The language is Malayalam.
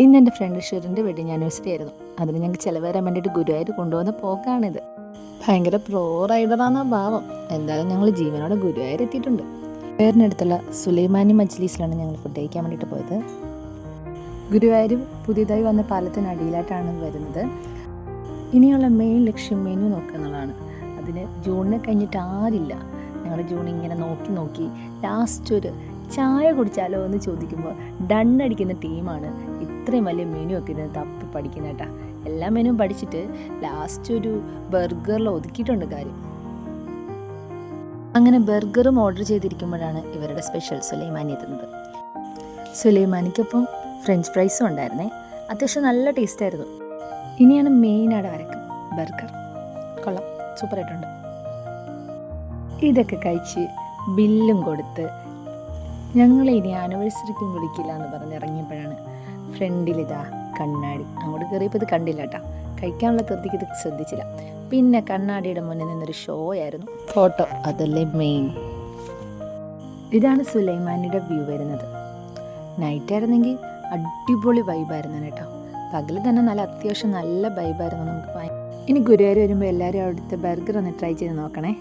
ഇന്ന് എൻ്റെ ഫ്രണ്ട് ഷിറിൻ്റെ വെഡിങ് ആനിവേഴ്സറി ആയിരുന്നു. അതിന് ഞങ്ങൾക്ക് ചിലവ് വരാൻ വേണ്ടിയിട്ട് ഗുരുവായൂർ കൊണ്ടുപോകുന്ന പോക്കാണിത്. ഭയങ്കര പ്രോ റൈഡറാണെന്ന ഭാവം. എന്തായാലും ഞങ്ങൾ ജീവനോടെ ഗുരുവായൂർ എത്തിയിട്ടുണ്ട്. പേരിനടുത്തുള്ള സുലൈമാനി മജ്ലിസിലാണ് ഞങ്ങൾ ഫുഡ് കഴിക്കാൻ വേണ്ടിയിട്ട് പോയത്. ഗുരുവായൂർ പുതിയതായി വന്ന പാലത്തിനടിയിലായിട്ടാണ് വരുന്നത്. ഇനിയുള്ള മെയിൻ ലക്ഷ്യം മെനു നോക്കുക എന്നുള്ളതാണ്. അതിന് ജൂണിനെ കഴിഞ്ഞിട്ട് ആരില്ല. ഞങ്ങൾ ജൂൺ ഇങ്ങനെ നോക്കി ലാസ്റ്റ് ഒരു ചായ കുടിച്ചാലോ എന്ന് ചോദിക്കുമ്പോൾ ഡണ്ണടിക്കുന്ന ടീമാണ് ഇത്രയും വലിയ മെനു ഒക്കെ ഇരുന്ന് തപ്പി പഠിക്കുന്ന കേട്ടാ. എല്ലാ മെനുവും പഠിച്ചിട്ട് ലാസ്റ്റ് ഒരു ബർഗറിൽ ഒതുക്കിയിട്ടുണ്ട് കാര്യം. അങ്ങനെ ബർഗറും ഓർഡർ ചെയ്തിരിക്കുമ്പോഴാണ് ഇവരുടെ സ്പെഷ്യൽ സുലൈമാനി എത്തുന്നത്. സുലൈമാനിക്കൊപ്പം ഫ്രഞ്ച് ഫ്രൈസും ഉണ്ടായിരുന്നേ. അത്യാവശ്യം നല്ല ടേസ്റ്റായിരുന്നു. ഇനിയാണ് മെയിനായിട്ട് വരക്കും ബർഗർ. കൊള്ളാം, സൂപ്പറായിട്ടുണ്ട്. ഇതൊക്കെ കഴിച്ച് ബില്ലും കൊടുത്ത് ഞങ്ങളെ ഇനി ആനിവേഴ്സറിക്കും വിളിക്കില്ല എന്ന് പറഞ്ഞിറങ്ങിയപ്പോഴാണ് ഫ്രണ്ടിലിതാ കണ്ണാടി. അങ്ങോട്ട് കയറിയപ്പോൾ ഇത് കണ്ടില്ല കേട്ടോ. കഴിക്കാനുള്ള തീർത്തിക്ക് ഇത് ശ്രദ്ധിച്ചില്ല. പിന്നെ കണ്ണാടിയുടെ മുന്നിൽ നിന്നൊരു ഷോ ആയിരുന്നു. ഫോട്ടോ അതല്ലേ മെയിൻ. ഇതാണ് സുലൈമാനിയുടെ വ്യൂ വരുന്നത്. നൈറ്റ് ആയിരുന്നെങ്കിൽ അടിപൊളി വൈബായിരുന്നു കേട്ടോ. പകൽ തന്നെ നല്ല അത്യാവശ്യം നല്ല വൈബായിരുന്നു നമുക്ക്. ഇനി ഗുരുവായൂർ വരുമ്പോൾ എല്ലാവരും അവിടുത്തെ ബർഗർ ഒന്ന് ട്രൈ ചെയ്ത് നോക്കണേ.